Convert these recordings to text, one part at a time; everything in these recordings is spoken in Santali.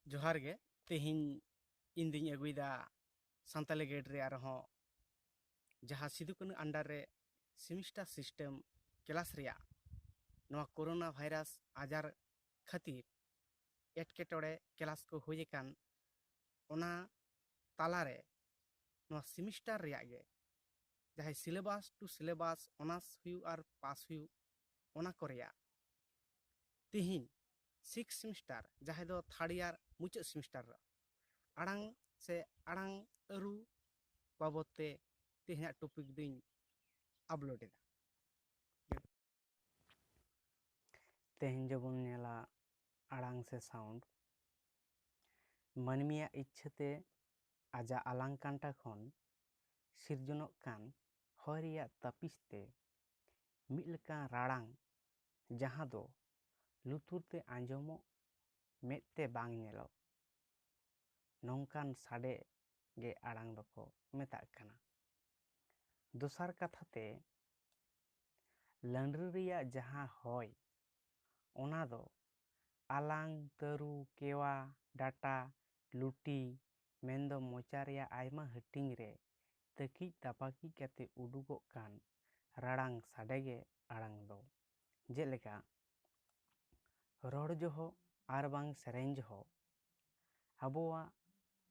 जोहार गे तेहिं इन दिन अगुइदा सानताली गेट रे आरहों जहाँ सिदु कानु अंडर रे सेमिस्टर सिस्टम क्लास रिया नवा कोरोना वायरस आजार खातिर एटकेटोड़े क्लास को हुई कान ओना तालारे नवा सेमिस्टर रिया गे जहाँ सिलेबस टू सिलेबस ओनास हुई और पास हुई ओना को रिया तेहिं 6 सेमिस्टर जहाँ दो थर्ड ईयर मुचाद सेमिस्टर आड़ांग से आड़ांग अरु बाबते तेहना टॉपिक दिन अपलोड एदा तेहन जबन नेला आड़ांग से साउंड मनमिया इच्छते आजा आलांग कांटा खन सिरजनक कान हरिया तपिसते मिलका राड़ांग जहाँ दो लुतुरते आंजमो मेते बांग नेलो नौकान साडे गे आड़ांग दको मेता काना दोसार कथाते लंडरिया जहाँ होय ओना दो आलांग तरु केवा डाटा लुटी मेंदो मोचारिया आयमा हटिंग रे तकी तापाकी कते उडुगो कान राड़ांग साडेगे आड़ांग दो जेलेका रोड जोहो आर बांग सेरेंज जोहो आबोआ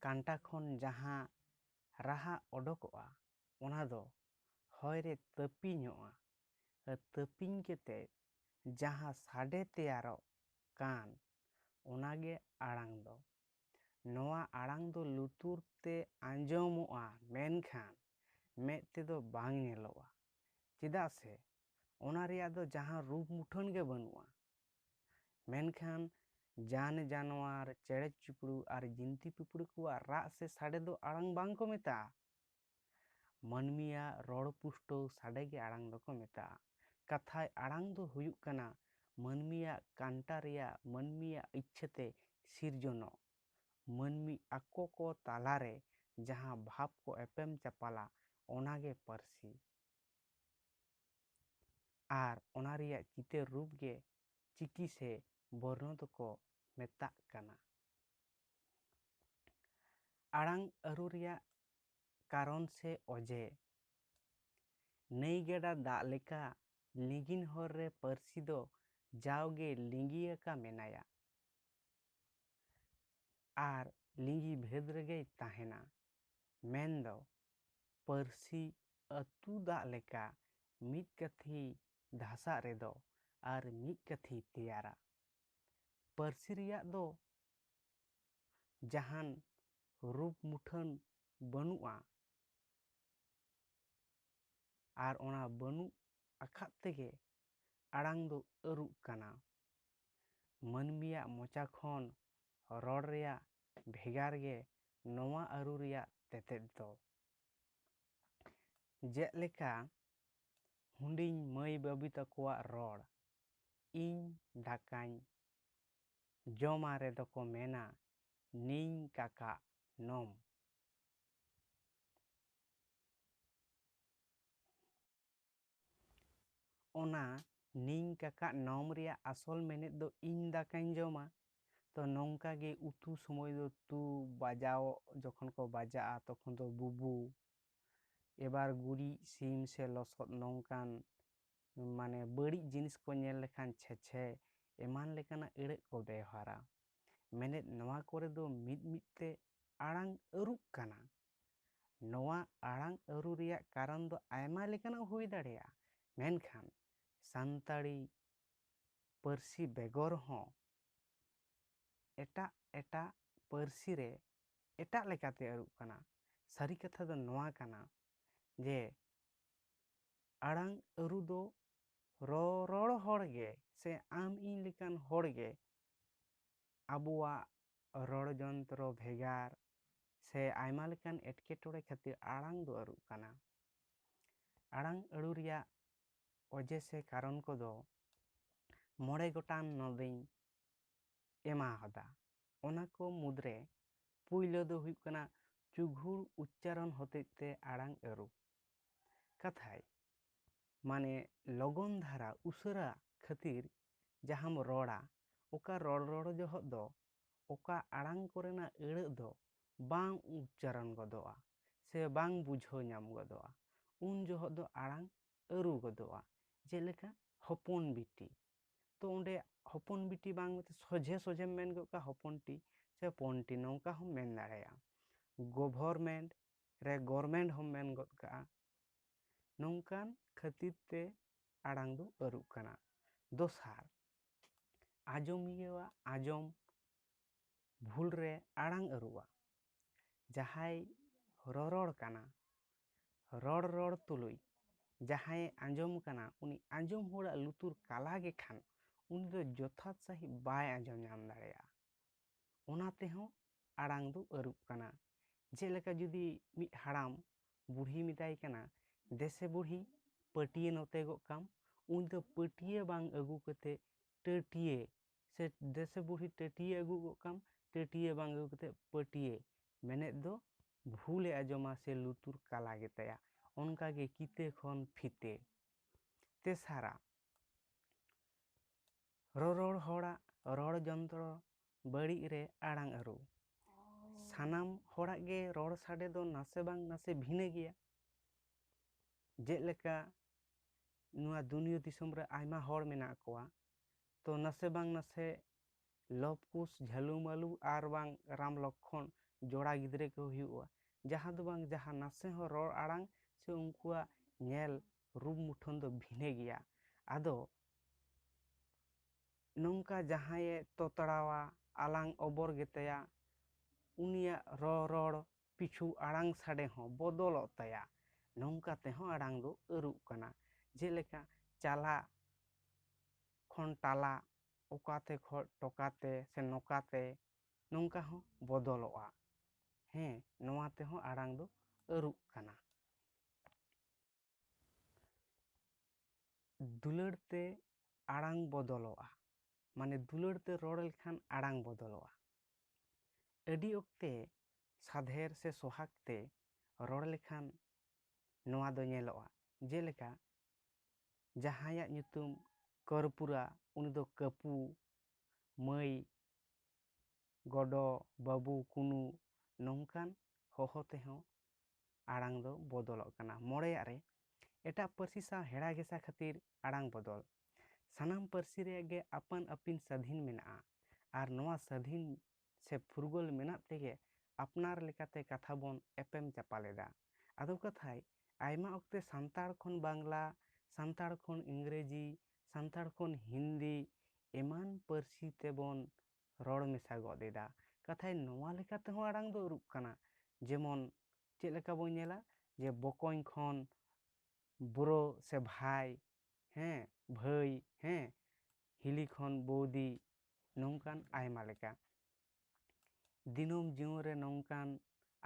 कांटा खन जहाँ राहा ओडोकोआ ओना दो होय रे तपिñoa तपिñ केते जहाँ साडे तेयारो कान ओनागे आड़ांग दो नोआ आड़ांग दो लुतुर ते आंजमोआ मेनखान में ते दो बांग नेलोआ चेदा से ओना रिया दो जहाँ रूप मुठन गे बनुआ मेनखान जान जानवर चेड़े चिपड़ू और जिंती पिपड़ू कुआ राग से साडे दो आड़ांग बांग को मेता मनमिया रोड पुष्टो साडे गे आड़ांग दो को मेता कथाय आड़ांग दो हुयुक कना मनमिया कांटा रिया मनमिया इच्छते सिरजनो मनमी आको को तालारे जहाँ भाव को एपेम चपाला ओनागे परसी आर ओना रिया चिते रूप गे चिकी से बर्णोद को मेता काना आड़ांग अरु रिया कारण से ओजे नई गेडा दाग लेका लिंगिन हर रे परसी दो जाओगे लिंगिया का मेनाया आर लिंगी भेद रेगे ताहेना मेन दो परसी अतु दाग लेका मिद कथी धासा रे दो आर मिद कथी तेयारा परसी रिया दो जहान रूप मुठन बनुआ आर ओना बनु अखात तेगे आड़ांग दो अरुक काना मनमिया मोचा खन रोड रिया भेगार गे नोवा अरु रिया तेतेद दो जेलेका हुंडिंग मई बाबी तकोआ रोड इन दाकाኝ जमा रे दको मेना निंग काका नोम ओना निंग काका नोम रिया असल मेने दो इन दाकाኝ जमा तो नौका गे उतु समय दो तू बाजाओ जखन को बाजा तखन दो बुबू एबार गुड़ी सीम से लसद नौकान माने बड़ी जिनिस को नेल लेखान छे एमान लेकाना एड़े को व्यवहारा मेने नवा कोरे दो मिद मिदते आड़ांग अरुक काना नवा आड़ांग अरु रिया कारण दो आयमा लेकाना हुई दाड़ेया मेनखान सानताड़ी परसी बेगर हों एटा एटा परसी रे एटा लेकाते अरुक काना सारी कथा दो नवा काना जे आड़ांग अरु दो रोड़ होड़गे से आम इन लेकान होड़गे आबुआ रोड़ जंत्र भेगार से आयमा लेकान एटकेटोड़े खातिर आड़ांग दो अरुक काना आड़ांग अरु रिया ओजे से कारण को दो मोड़े गोटान नदिन एमा हदा ओना को मुद्रे पुइलो दो हुयुक काना चुघुर उच्चारण होतेते आड़ांग अरु कथाय माने लगन धारा उसरा खातिर जहाम रोड़ा ओका रोड़ जोहत दो ᱚᱠᱟ ᱟᱲᱟᱝ ᱠᱚᱨᱮᱱᱟᱜ ᱟᱹᱲᱟᱹ ᱫᱚ ᱵᱟᱝ ᱩᱪᱪᱟᱨᱚᱱ ᱜᱚᱫᱚᱜᱼᱟ ᱥᱮ ᱵᱟᱝ ᱵᱩᱡᱷᱟᱹᱣ ᱧᱟᱢ ᱜᱚᱫᱚᱜᱼᱟ, ᱩᱱ ᱡᱚᱦᱚᱜ ᱫᱚ ᱟᱲᱟᱝ ᱟᱹᱨᱩ ᱜᱚᱫᱚᱜᱼᱟ᱾ ᱡᱮᱞᱮᱠᱟ ᱦᱚᱯᱚᱱ ᱵᱤᱴᱤ, ᱛᱚ ᱚᱸᱰᱮ ᱦᱚᱯᱚᱱ ᱵᱤᱴᱤ ᱵᱟᱝ ᱥᱚᱡᱷᱮ ᱥᱚᱡᱷᱮᱢ ᱢᱮᱱ ᱜᱚᱫ ᱠᱟᱜᱼᱟ ᱦᱚᱯᱚᱱᱴᱤ ᱥᱮ ᱯᱚᱱᱴᱤ, ᱱᱚᱝᱠᱟ ᱦᱚᱸᱢ ᱢᱮᱱ ᱫᱟᱲᱮᱭᱟᱜᱼᱟ᱾ ᱜᱚᱵᱷᱚᱨᱢᱮᱱᱴ ᱨᱮ ᱜᱚᱨᱢᱮᱱᱴ ᱦᱚᱸᱢ ᱢᱮᱱ ᱜᱚᱫ ᱠᱟᱜᱼᱟ᱾ ᱱᱚᱝᱠᱟᱱ ᱠᱷᱟᱹᱛᱤᱨ ᱛᱮ ᱟᱲᱟᱝ ᱫᱚ ᱟᱹᱨᱩᱜ ᱠᱟᱱᱟ᱾ ᱫᱚᱥᱟᱨ, ᱟᱸᱡᱚᱢᱤᱭᱟᱹᱣᱟᱜ ᱟᱸᱡᱚᱢ ᱵᱷᱩᱞ ᱨᱮ ᱟᱲᱟᱝ ᱟᱹᱨᱩᱜᱼᱟ᱾ ᱡᱟᱦᱟᱸᱭ ᱨᱚᱨᱚᱲ ᱠᱟᱱᱟ, ᱨᱚᱲ ᱛᱩᱞᱩᱡ ᱡᱟᱦᱟᱸᱭᱮ ᱟᱸᱡᱚᱢ ᱠᱟᱱᱟ, ᱩᱱᱤ ᱟᱸᱡᱚᱢ ᱦᱚᱲᱟᱜ ᱞᱩᱛᱩᱨ ᱠᱟᱞᱟ ᱜᱮᱠᱷᱟᱱ ᱩᱱᱤ ᱫᱚ ᱡᱚᱛᱷᱟᱛ ᱥᱟᱺᱦᱤᱡ ᱵᱟᱭ ᱟᱸᱡᱚᱢ ᱧᱟᱢ ᱫᱟᱲᱮᱭᱟᱜᱼᱟ᱾ ᱚᱱᱟ ᱛᱮᱦᱚᱸ ᱟᱲᱟᱝ ᱫᱚ ᱟᱹᱨᱩᱜ ᱠᱟᱱᱟ᱾ ᱡᱮᱞᱮᱠᱟ ᱡᱩᱫᱤ ᱢᱤᱫ ᱦᱟᱲᱟᱢ ᱵᱩᱲᱦᱤ ᱢᱮᱛᱟᱭ ᱠᱟᱱᱟ, ᱫᱮᱥᱮ ᱵᱩᱲᱦᱤ ᱯᱟᱹᱴᱭᱟᱹ ᱱᱚᱛᱮ ᱜᱚᱜ ᱠᱟᱢ, ᱩᱱ ᱫᱚ ᱯᱟᱹᱴᱭᱟᱹ ᱵᱟᱝ ᱟᱹᱜᱩ ᱠᱟᱛᱮ ᱴᱟᱹᱴᱭᱟᱹ, ᱥᱮ ᱫᱮᱥᱮ ᱵᱩᱲᱦᱤ ᱴᱟᱹᱴᱭᱟᱹ ᱟᱹᱜᱩ ᱜᱚᱜ ᱠᱟᱢ, ᱴᱟᱹᱴᱭᱟᱹ ᱵᱟᱝ ᱟᱹᱜᱩ ᱠᱟᱛᱮ ᱯᱟᱹᱴᱭᱟᱹ, ᱢᱮᱱᱮᱫ ᱫᱚ ᱵᱷᱩᱞᱮ ᱟᱸᱡᱚᱢᱟ ᱥᱮ ᱞᱩᱛᱩᱨ ᱠᱟᱞᱟ ᱜᱮᱛᱟᱭᱟ᱾ ᱚᱱᱠᱟᱜᱮ ᱠᱤᱛᱟᱹ ᱠᱷᱚᱱ ᱯᱷᱤᱛᱟᱹ᱾ ᱛᱮᱥᱟᱨᱟᱜ, ᱨᱚᱨᱚᱲ ᱦᱚᱲᱟᱜ ᱨᱚᱲ ᱡᱚᱱᱛᱨᱚ ᱵᱟᱹᱲᱤᱡ ᱨᱮ ᱟᱲᱟᱝ ᱟᱹᱨᱩ᱾ ᱥᱟᱱᱟᱢ ᱦᱚᱲᱟᱜ ᱜᱮ ᱨᱚᱲ ᱥᱟᱰᱮ ᱫᱚ ᱱᱟᱥᱮ ᱵᱟᱝ ᱱᱟᱥᱮ ᱵᱷᱤᱱᱟᱹ ᱜᱮᱭᱟ᱾ ᱡᱮᱞᱮᱠᱟ ᱱᱚᱣᱟ ᱫᱩᱱᱤᱭᱟᱹ ᱫᱤᱥᱚᱢ ᱨᱮ ᱟᱭᱢᱟ ᱦᱚᱲ ᱢᱮᱱᱟᱜ ᱠᱚᱣᱟ, ᱛᱚ ᱱᱟᱥᱮ ᱵᱟᱝ ᱱᱟᱥᱮ ᱞᱚᱵ ᱠᱩᱥ ᱡᱷᱟᱹᱞᱩ ᱢᱟᱹᱞᱩ ᱟᱨ ᱵᱟᱝ ᱨᱟᱢ ᱞᱚᱠᱠᱷᱚᱱ ᱡᱚᱲᱟ ᱜᱤᱫᱽᱨᱟᱹ ᱠᱚ ᱦᱩᱭᱩᱜᱼᱟ, ᱡᱟᱦᱟᱸ ᱫᱚ ᱵᱟᱝ ᱡᱟᱦᱟᱸ ᱱᱟᱥᱮ ᱦᱚᱸ ᱨᱚᱲ ᱟᱲᱟᱝ ᱥᱮ ᱩᱱᱠᱩᱣᱟᱜ ᱧᱮᱞ ᱨᱩᱯ ᱢᱩᱴᱷᱟᱹᱱ ᱫᱚ ᱵᱷᱤᱱᱟᱹ ᱜᱮᱭᱟ᱾ ᱟᱫᱚ ᱱᱚᱝᱠᱟ ᱡᱟᱦᱟᱸᱭᱮ ᱛᱚᱛᱲᱟᱣᱟ, ᱟᱞᱟᱝ ᱚᱵᱚᱨ ᱜᱮᱛᱟᱭᱟ, ᱩᱱᱤᱭᱟᱜ ᱨᱚᱨᱚᱲ ᱯᱤᱪᱷᱩ ᱟᱲᱟᱝ ᱥᱟᱰᱮ ᱦᱚᱸ ᱵᱚᱫᱚᱞᱚᱜ ᱛᱟᱭᱟ᱾ ᱱᱚᱝᱠᱟ ᱛᱮᱦᱚᱸ ᱟᱲᱟᱝ ᱫᱚ ᱟᱹᱨᱩᱜ ᱠᱟᱱᱟ᱾ ᱡᱮᱞᱮᱠᱟ ᱪᱟᱞᱟᱜ ᱠᱷᱚᱱ ᱴᱟᱞᱟ, ᱚᱠᱟᱛᱮ ᱠᱷᱚᱱ ᱴᱚᱠᱟᱛᱮ ᱥᱮ ᱱᱚᱠᱟᱛᱮ, ᱱᱚᱝᱠᱟ ᱦᱚᱸ ᱵᱚᱫᱚᱞᱚᱜᱼᱟ᱾ ᱦᱮᱸ, ᱱᱚᱣᱟ ᱛᱮᱦᱚᱸ ᱟᱲᱟᱝ ᱫᱚ ᱟᱹᱨᱩᱜ ᱠᱟᱱᱟ᱾ ᱫᱩᱞᱟᱹᱲ ᱛᱮ ᱟᱲᱟᱝ ᱵᱚᱫᱚᱞᱚᱜᱼᱟ, ᱢᱟᱱᱮ ᱫᱩᱞᱟᱹᱲ ᱛᱮ ᱨᱚᱲ ᱞᱮᱠᱷᱟᱱ ᱟᱲᱟᱝ ᱵᱚᱫᱚᱞᱚᱜᱼᱟ᱾ ᱟᱹᱰᱤ ᱚᱠᱛᱮ ᱥᱟᱫᱷᱮᱨ ᱥᱮ ᱥᱚᱦᱟᱜ ᱛᱮ ᱨᱚᱲ ᱞᱮᱠᱷᱟᱱ ᱱᱚᱣᱟ ᱫᱚ ᱧᱮᱞᱚᱜᱼᱟ᱾ ᱡᱮᱞᱮᱠᱟ ᱡᱟᱦᱟᱸᱭᱟᱜ ᱧᱩᱛᱩᱢ ᱠᱚᱨᱯᱩᱨᱟ, ᱩᱱᱤ ᱫᱚ ᱠᱟᱹᱯᱩ, ᱢᱟᱹᱭ, ᱜᱚᱰᱚ, ᱵᱟᱹᱵᱩ, ᱠᱩᱱᱩ, ᱱᱚᱝᱠᱟᱱ ᱦᱚᱦᱚ ᱛᱮᱦᱚᱸ ᱟᱲᱟᱝ ᱫᱚ ᱵᱚᱫᱚᱞᱚᱜ ᱠᱟᱱᱟ᱾ ᱢᱚᱬᱮᱭᱟᱜ ᱨᱮ, ᱮᱴᱟᱜ ᱯᱟᱹᱨᱥᱤ ᱥᱟᱶ ᱦᱮᱲᱟ ᱜᱷᱮᱥᱟ ᱠᱷᱟᱹᱛᱤᱨ ᱟᱲᱟᱝ ᱵᱚᱫᱚᱞ᱾ ᱥᱟᱱᱟᱢ ᱯᱟᱹᱨᱥᱤ ᱨᱮᱭᱟᱜ ᱜᱮ ᱟᱯᱟᱱ ᱟᱹᱯᱤᱱ ᱥᱟᱹᱫᱷᱤᱱ ᱢᱮᱱᱟᱜᱼᱟ, ᱟᱨ ᱱᱚᱣᱟ ᱥᱟᱹᱫᱷᱤᱱ ᱥᱮ ᱯᱷᱩᱨᱜᱟᱹᱞ ᱢᱮᱱᱟᱜ ᱛᱮᱜᱮ ᱟᱯᱱᱟᱨ ᱞᱮᱠᱟᱛᱮ ᱠᱟᱛᱷᱟ ᱵᱚᱱ ᱮᱯᱮᱢ ᱪᱟᱯᱟᱞᱮᱫᱟ᱾ ᱟᱫᱚ ᱠᱟᱛᱷᱟᱡ ᱟᱭᱢᱟ ᱚᱠᱛᱮ ᱥᱟᱱᱛᱟᱲ ᱠᱷᱚᱱ ᱵᱟᱝᱞᱟ, ᱥᱟᱱᱛᱟᱲ ᱠᱷᱚᱱ ᱤᱝᱨᱮᱡᱤ, ᱥᱟᱱᱛᱟᱲ ᱠᱷᱚᱱ ᱦᱤᱱᱫᱤ, ᱮᱢᱟᱱ ᱯᱟᱹᱨᱥᱤ ᱛᱮᱵᱚᱱ ᱨᱚᱲ ᱢᱮᱥᱟ ᱜᱚᱫ ᱮᱫᱟ᱾ ᱠᱟᱛᱷᱟᱡ ᱱᱚᱣᱟ ᱞᱮᱠᱟ ᱛᱮᱦᱚᱸ ᱟᱲᱟᱝ ᱫᱚ ᱟᱹᱨᱩᱜ ᱠᱟᱱᱟ᱾ ᱡᱮᱢᱚᱱ ᱪᱮᱫ ᱞᱮᱠᱟ ᱵᱚᱱ ᱧᱮᱞᱟ, ᱡᱮ ᱵᱚᱠᱚᱧ ᱠᱷᱚᱱ ᱵᱨᱳ ᱥᱮ ᱵᱷᱟᱭ, ᱦᱮᱸ, ᱵᱷᱟᱹᱭ, ᱦᱮᱸ, ᱦᱤᱞᱤ ᱠᱷᱚᱱ ᱵৌদি, ᱱᱚᱝᱠᱟᱱ ᱟᱭᱢᱟ ᱞᱮᱠᱟ᱾ ᱫᱤᱱᱟᱹᱢ ᱡᱤᱭᱚᱱ ᱨᱮ ᱱᱚᱝᱠᱟᱱ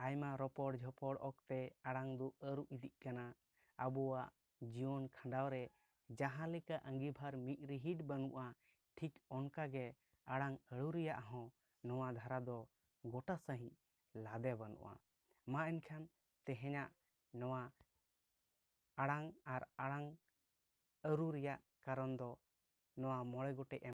ᱟᱭᱢᱟ ᱨᱚᱯᱚᱲ ᱡᱷᱚᱯᱚᱲ ᱚᱠᱛᱮ ᱟᱲᱟᱝ ᱫᱚ ᱟᱹᱨᱩ ᱤᱫᱤᱜ ᱠᱟᱱᱟ᱾ ᱟᱵᱚᱣᱟᱜ ᱡᱤᱭᱚᱱ ᱠᱷᱟᱸᱰᱟᱣ ᱨᱮ ᱡᱟᱦᱟᱸ ᱞᱮᱠᱟ ᱟᱸᱜᱤᱵᱷᱟᱨ ᱢᱤᱫ ᱨᱤᱦᱤᱴ ᱵᱟᱹᱱᱩᱜᱼᱟ, ᱴᱷᱤᱠ ᱚᱱᱠᱟᱜᱮ ᱟᱲᱟᱝ ᱟᱹᱨᱩ ᱨᱮᱭᱟᱜ ᱦᱚᱸ ᱱᱚᱣᱟ ᱫᱷᱟᱨᱟ ᱫᱚ ᱜᱚᱴᱟ ᱥᱟᱺᱦᱤᱡ ᱞᱟᱫᱮ ᱵᱟᱹᱱᱩᱜᱼᱟ᱾ ᱢᱟ ᱮᱱᱠᱷᱟᱱ ᱛᱮᱦᱮᱧᱟᱜ ᱱᱚᱣᱟ ᱟᱲᱟᱝ ᱟᱨ ᱟᱲᱟᱝ ᱟᱹᱨᱩ ᱨᱮᱭᱟᱜ ᱠᱟᱨᱚᱱ ᱫᱚ ᱱᱚᱣᱟ 5 ᱜᱚᱴᱮᱡ